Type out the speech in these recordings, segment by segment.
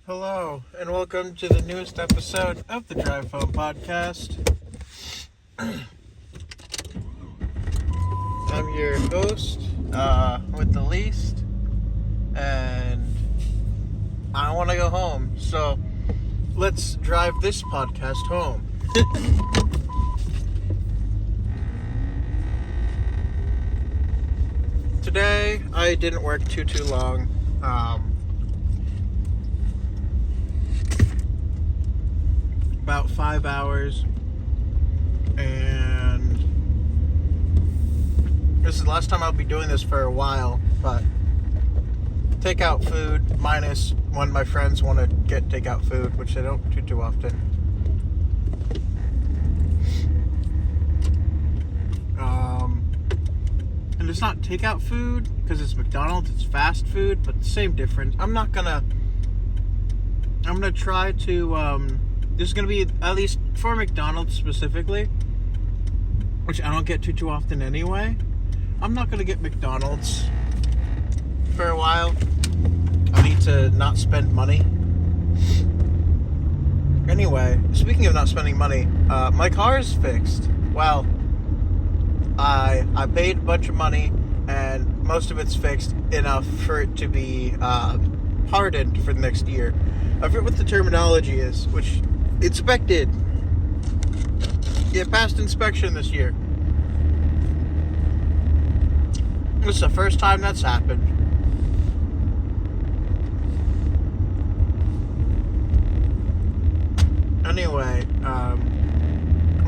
Hello, and welcome to the newest episode of the Drive Home Podcast. I'm your host, with the least, and I want to go home, so let's drive this podcast home. Today, I didn't work too long. About 5 hours, and this is the last time I'll be doing this for a while, but takeout food, minus when my friends want to get takeout food, which they don't do too often. And it's not takeout food, because it's McDonald's, it's fast food, but same difference. I'm gonna try to, this is going to be, at least for McDonald's specifically, which I don't get too often anyway. I'm not going to get McDonald's for a while. I need to not spend money. Anyway, speaking of not spending money, my car is fixed. Well, I paid a bunch of money, and most of it's fixed enough for it to be hardened for the next year. I forget what the terminology is, which... inspected. It passed inspection this year. This is the first time that's happened. Anyway, I'm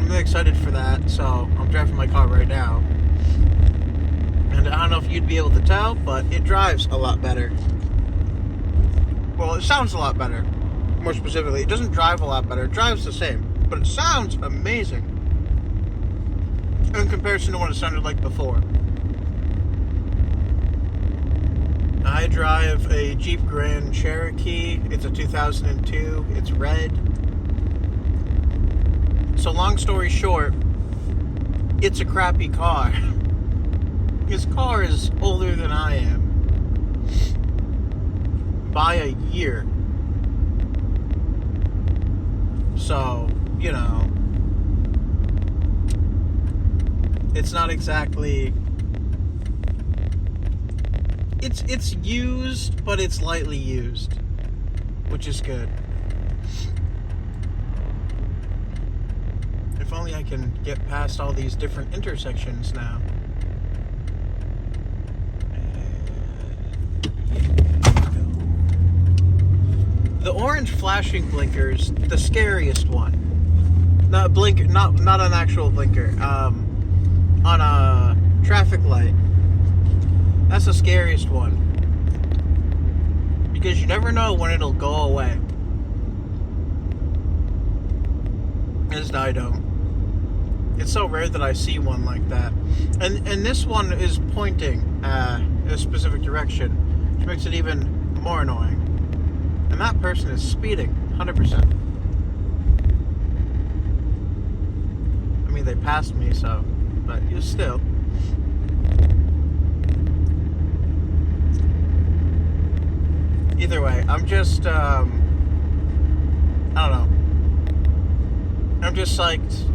really excited for that, so I'm driving my car right now. And I don't know if you'd be able to tell, but it drives a lot better. Well, it sounds a lot better. More specifically, it doesn't drive a lot better. It drives the same, but it sounds amazing in comparison to what it sounded like before. I drive a Jeep Grand Cherokee. It's a 2002. It's red. So long story short, it's a crappy car. His car is older than I am by a year. So, you know, it's not exactly, it's used, but it's lightly used, which is good. If only I can get past all these different intersections now. The orange flashing blinker's the scariest one. Not an actual blinker. On a traffic light. That's the scariest one. Because you never know when it'll go away. At least I don't. It's so rare that I see one like that. And this one is pointing in a specific direction, which makes it even more annoying. And that person is speeding, 100%. I mean, they passed me, so, but still. Either way, I'm just, I don't know. I'm just psyched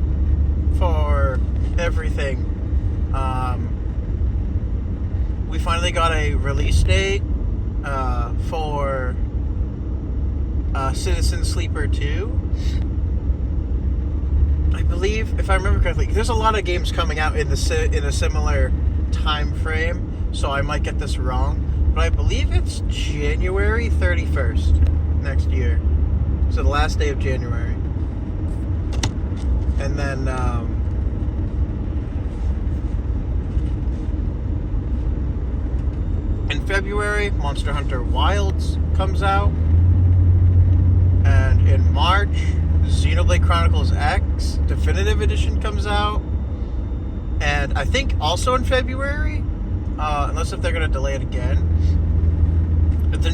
for everything. We finally got a release date, for Citizen Sleeper 2. I believe, if I remember correctly, there's a lot of games coming out in a similar time frame, so I might get this wrong, but I believe it's January 31st next year. So the last day of January. And then in February, Monster Hunter Wilds comes out. And in March, Xenoblade Chronicles X Definitive Edition comes out. And I think also in February, unless if they're going to delay it again, the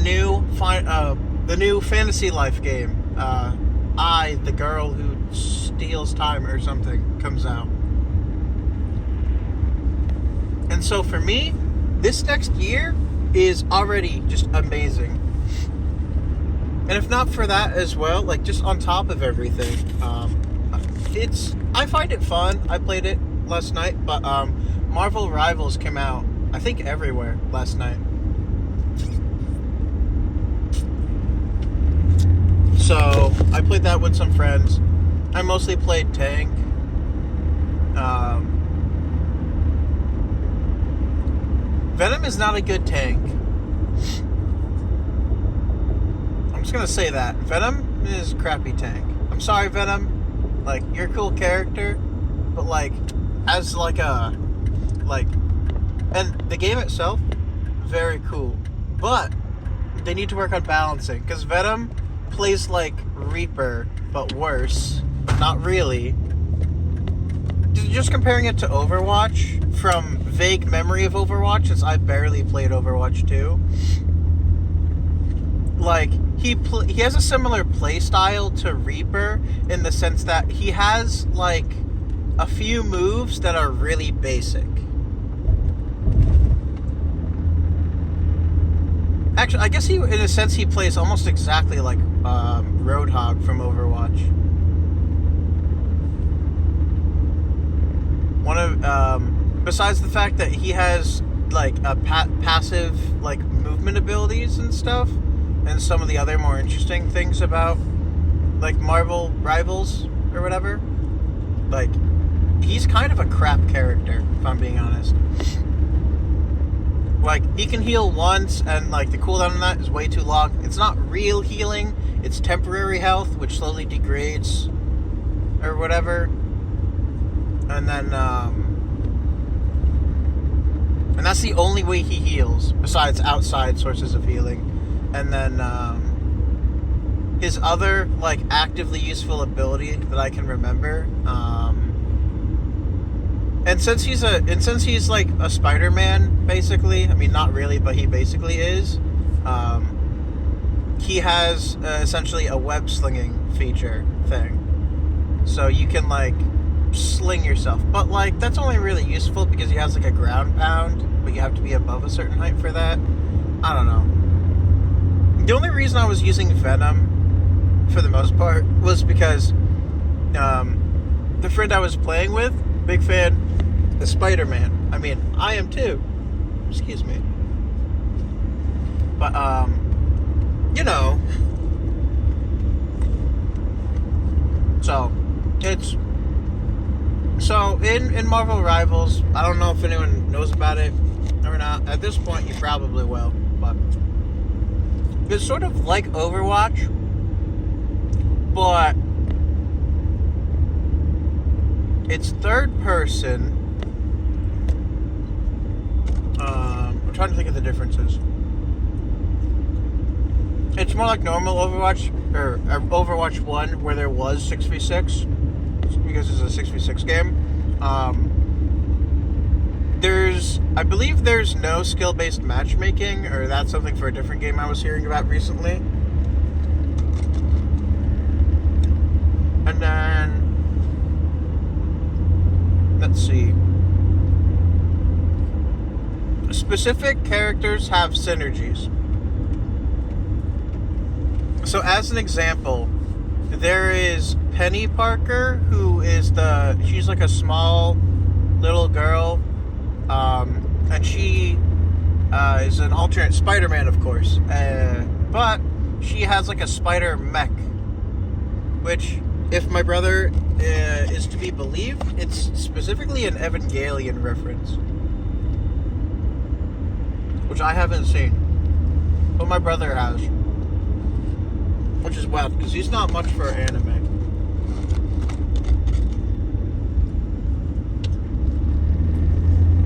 new Fantasy Life game, the Girl Who Steals Time or something, comes out. And so for me, this next year is already just amazing. And if not for that as well, like just on top of everything, I find it fun. I played it last night, but Marvel Rivals came out, I think, everywhere last night. So I played that with some friends. I mostly played tank. Venom is not a good tank. I'm just gonna say that. Venom is a crappy tank. I'm sorry, Venom. Like, you're a cool character, but like, as like a, like, and the game itself, very cool. But they need to work on balancing, because Venom plays like Reaper, but worse. Not really. Just comparing it to Overwatch, from vague memory of Overwatch, since I barely played Overwatch 2, like, he has a similar play style to Reaper, in the sense that he has, like, a few moves that are really basic. Actually, I guess in a sense, he plays almost exactly like Roadhog from Overwatch. One of, besides the fact that he has, like, a passive, like, movement abilities and stuff, and some of the other more interesting things about, like, Marvel Rivals or whatever, like, he's kind of a crap character, if I'm being honest. Like, he can heal once, and, like, the cooldown on that is way too long. It's not real healing, it's temporary health, which slowly degrades, or whatever. And then, and that's the only way he heals, besides outside sources of healing. And then, his other, like, actively useful ability that I can remember, and since he's like a Spider-Man, basically, I mean, not really, but he basically is, he has essentially a web slinging feature thing. So you can, like, sling yourself. But, like, that's only really useful because he has, like, a ground pound, but you have to be above a certain height for that. I don't know. The only reason I was using Venom, for the most part, was because the friend I was playing with, big fan of Spider-Man. I mean, I am too. Excuse me. But, you know. So, it's... So, in Marvel Rivals, I don't know if anyone knows about it or not. At this point, you probably will. But it's sort of like Overwatch, but it's third person. I'm trying to think of the differences. It's more like normal Overwatch, or Overwatch 1, where there was 6v6, because it's a 6v6 game. I believe there's no skill-based matchmaking, or that's something for a different game I was hearing about recently. And then, let's see. Specific characters have synergies. So, as an example, there is Penny Parker, who is she's like a small little girl, and she is an alternate Spider-Man, of course, but she has like a spider mech, which, if my brother is to be believed, it's specifically an Evangelion reference, which I haven't seen, but my brother has, which is wild, because he's not much for anime.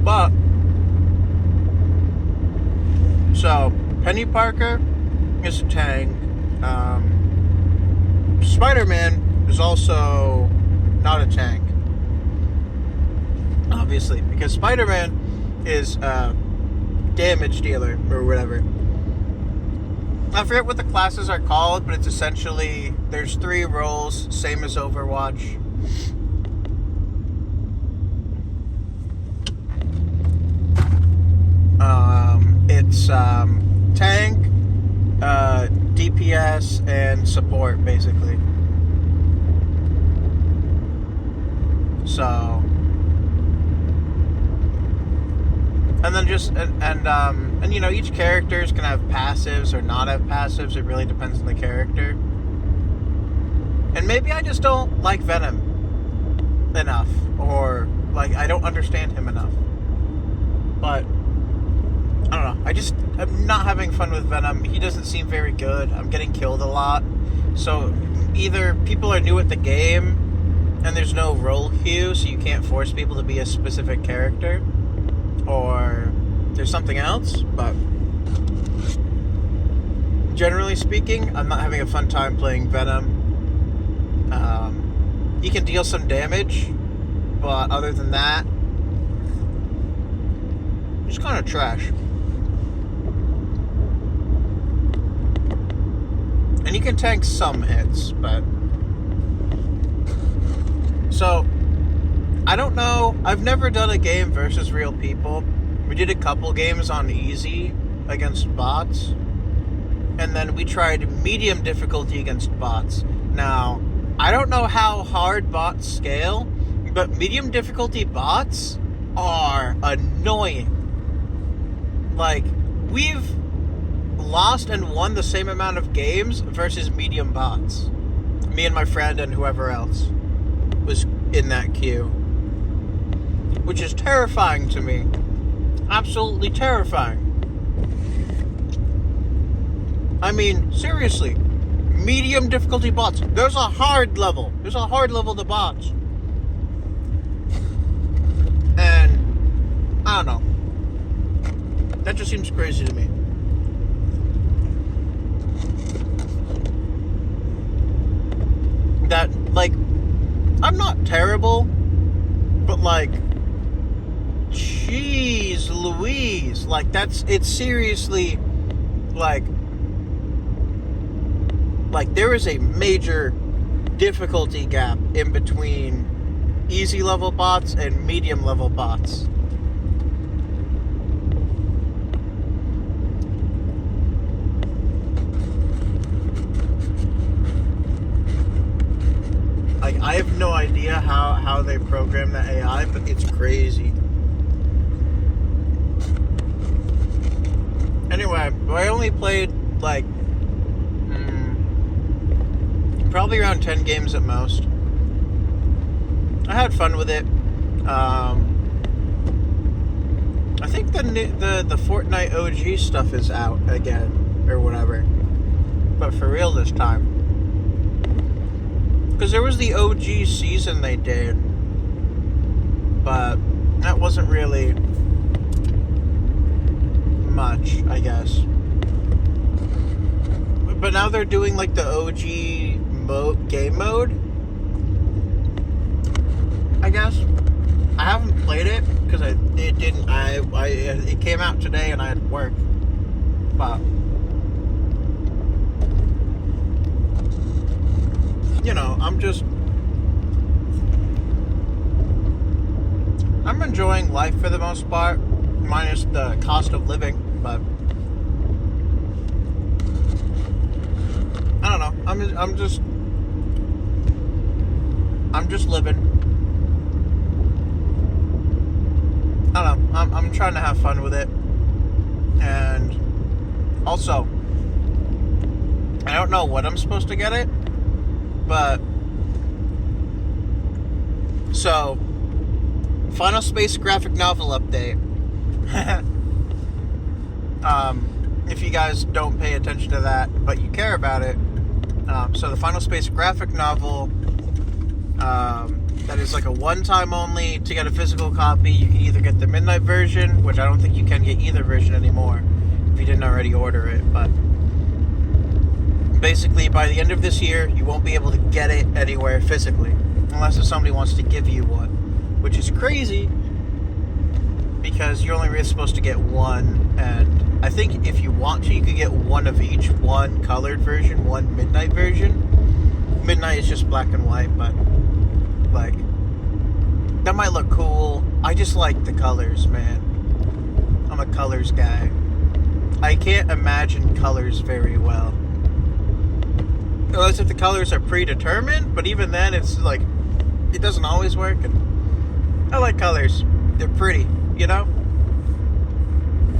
But, so, Penny Parker is a tank. Spider-Man is also not a tank, obviously, because Spider-Man is a damage dealer, or whatever. I forget what the classes are called, but it's essentially, there's 3 roles, same as Overwatch. It's tank, deep DPS and support, basically. So, and then just and you know, each characters can have passives or not have passives. It really depends on the character. And maybe I just don't like Venom enough, or like I don't understand him enough. But I don't know. I'm not having fun with Venom. He doesn't seem very good. I'm getting killed a lot. So either people are new at the game and there's no role queue, so you can't force people to be a specific character, or there's something else. But generally speaking, I'm not having a fun time playing Venom. He can deal some damage, but other than that, he's kind of trash. And he can tank some hits, but... So, I don't know. I've never done a game versus real people. We did a couple games on easy against bots. And then we tried medium difficulty against bots. Now, I don't know how hard bots scale, but medium difficulty bots are annoying. Like, we've lost and won the same amount of games versus medium bots. Me and my friend and whoever else was in that queue. Which is terrifying to me. Absolutely terrifying. I mean, seriously. Medium difficulty bots. There's a hard level. There's a hard level to bots. And I don't know. That just seems crazy to me. That, like, I'm not terrible, but, like, jeez Louise. Like, it's seriously, like, there is a major difficulty gap in between easy level bots and medium level bots. Like, I have no idea how they program the AI, but it's crazy. Anyway, I only played, like, probably around 10 games at most. I had fun with it. I think the Fortnite OG stuff is out again, or whatever. But for real this time. Because there was the OG season they did, but that wasn't really much, I guess. But now they're doing like the OG game mode, I guess. I haven't played it because it came out today and I had work, but you know, I'm enjoying life for the most part, minus the cost of living, but I don't know. I'm just living. I don't know. I'm trying to have fun with it. And also, I don't know what I'm supposed to get it, but so Final Space graphic novel update. If you guys don't pay attention to that, but you care about it, so the Final Space graphic novel, that is like a one-time only. To get a physical copy, you can either get the midnight version, which I don't think you can get either version anymore if you didn't already order it, but basically by the end of this year, you won't be able to get it anywhere physically, unless if somebody wants to give you one, which is crazy, because you're only really supposed to get one, and I think if you want to, you could get one of each. One colored version, one midnight version. Midnight is just black and white, but like, that might look cool. I just like the colors, man. I'm a colors guy. I can't imagine colors very well. as if the colors are predetermined, but even then, it's like, it doesn't always work. And I like colors. They're pretty, you know?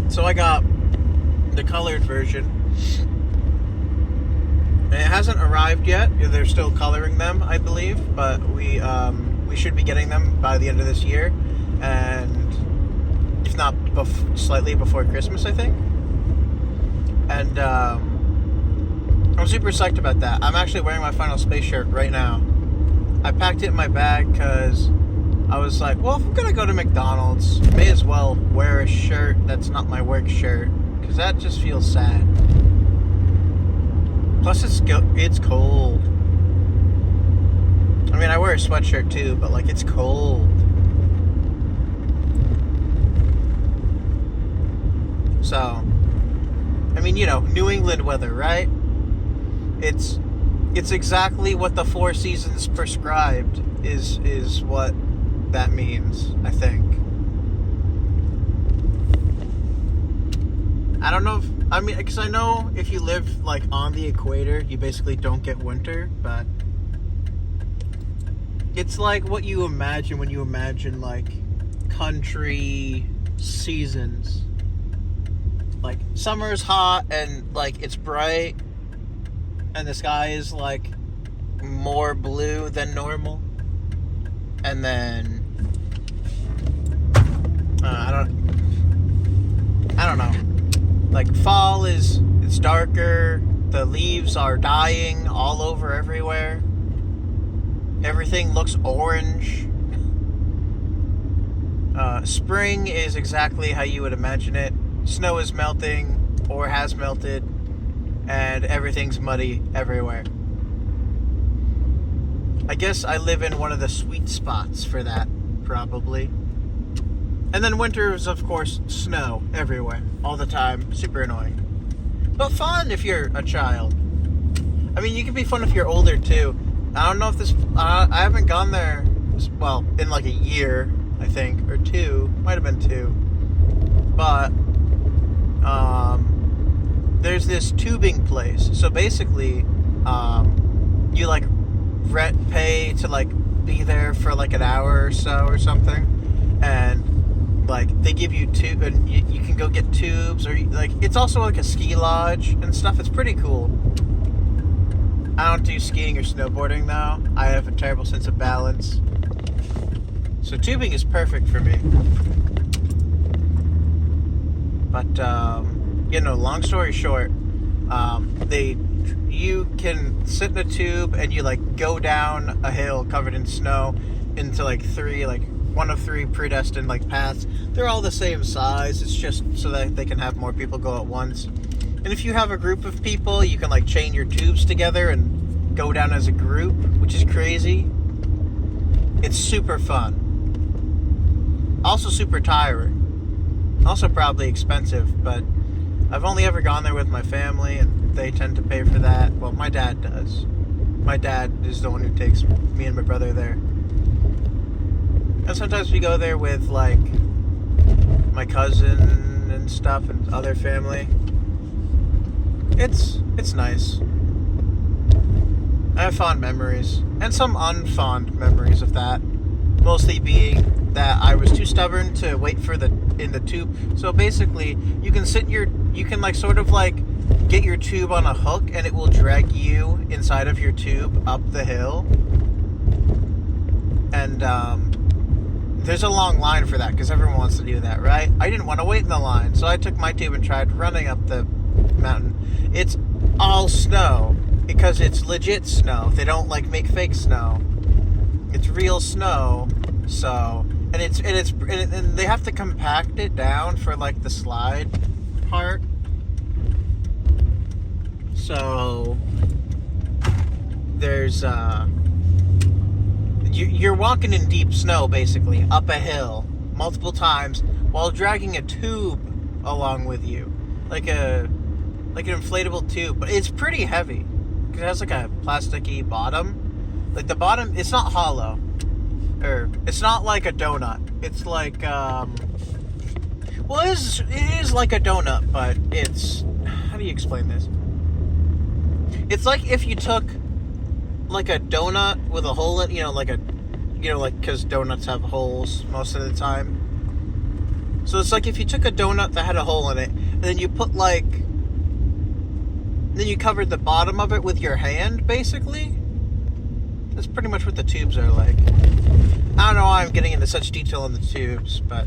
So I got the colored version. And it hasn't arrived yet. They're still coloring them, I believe, but we should be getting them by the end of this year, and if not slightly before Christmas, I think. And I'm super psyched about that. I'm actually wearing my Final Space shirt right now. I packed it in my bag because I was like, well, if I'm gonna go to McDonald's, may as well wear a shirt that's not my work shirt, because that just feels sad. Plus, it's cold. I mean, I wear a sweatshirt too, but like, it's cold. So, I mean, you know, New England weather, right? It's exactly what the 4 seasons prescribed is what that means, I think. I don't know if, I mean, because I know if you live like on the equator, you basically don't get winter, but it's like what you imagine when you imagine like country seasons. Like, summer is hot and like it's bright and the sky is like more blue than normal, and then I don't know, like fall it's darker, the leaves are dying all over everywhere, everything looks orange. Spring is exactly how you would imagine it. Snow is melting or has melted, and everything's muddy everywhere. I guess I live in one of the sweet spots for that, probably. And then winter is, of course, snow everywhere, all the time. Super annoying. But fun if you're a child. I mean, you can be fun if you're older, too. I don't know if this... I haven't gone there, well, in like a year, I think, or 2. Might have been 2. But... there's this tubing place. So basically, you like pay to like be there for like an hour or so or something, and like they give you tube, and you can go get tubes, or like it's also like a ski lodge and stuff. It's pretty cool. I don't do skiing or snowboarding though. I have a terrible sense of balance, so tubing is perfect for me. But you know, long story short, you can sit in a tube and you like go down a hill covered in snow into like one of 3 predestined like paths. They're all the same size. It's just so that they can have more people go at once. And if you have a group of people, you can like chain your tubes together and go down as a group, which is crazy. It's super fun. Also super tiring. Also probably expensive, but I've only ever gone there with my family, and they tend to pay for that. Well, my dad does. My dad is the one who takes me and my brother there. And sometimes we go there with, like, my cousin and stuff and other family. It's nice. I have fond memories. And some unfond memories of that. Mostly being that I was too stubborn to wait for in the tube. So basically, you can like sort of like get your tube on a hook, and it will drag you inside of your tube up the hill. And there's a long line for that because everyone wants to do that, right? I didn't want to wait in the line, so I took my tube and tried running up the mountain. It's all snow because it's legit snow. They don't like make fake snow. It's real snow. So, and they have to compact it down for like the slide part. So there's you're walking in deep snow basically up a hill multiple times while dragging a tube along with you, like an inflatable tube, but it's pretty heavy because it has like a plasticky bottom. Like the bottom, it's not hollow. Or it's not like a donut. It's like well, it is like a donut, but it's, how do you explain this? It's like if you took like a donut with a hole in, like, because donuts have holes most of the time. So it's like if you took a donut that had a hole in it, and then you put then you covered the bottom of it with your hand, basically. That's pretty much what the tubes are like. I don't know why I'm getting into such detail on the tubes, but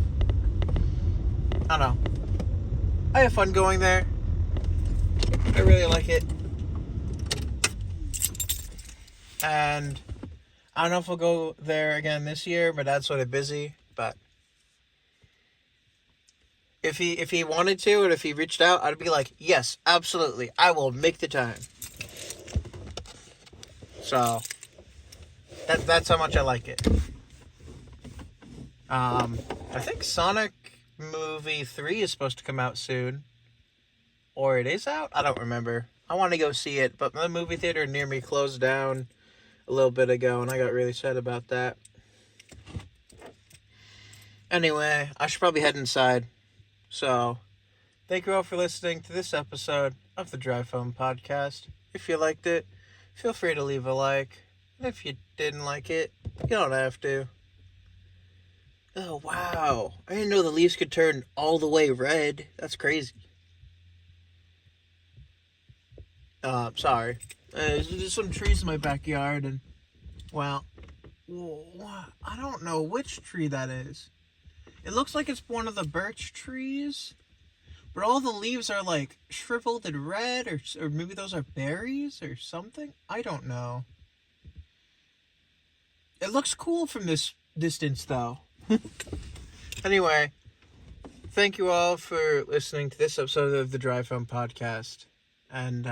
I don't know. I have fun going there. I really like it. And I don't know if we'll go there again this year. My dad's sort of busy, but if he wanted to, and if he reached out, I'd be like, yes, absolutely, I will make the time. So that's how much I like it. I think Sonic movie 3 is supposed to come out soon, or it is out. I don't remember. I want to go see it, but the movie theater near me closed down a little bit ago, and I got really sad about that. Anyway, I should probably head inside. So, thank you all for listening to this episode of the Drive Home Podcast. If you liked it, feel free to leave a like. If you didn't like it, you don't have to. Oh, wow. I didn't know the leaves could turn all the way red. That's crazy. Sorry. There's just some trees in my backyard, and, well, I don't know which tree that is. It looks like it's one of the birch trees, but all the leaves are like shriveled and red, or maybe those are berries or something. I don't know. It looks cool from this distance, though. Anyway, thank you all for listening to this episode of the Drive Home Podcast. And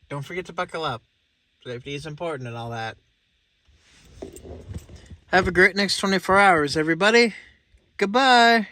don't forget to buckle up. Safety is important and all that. Have a great next 24 hours, everybody. Goodbye.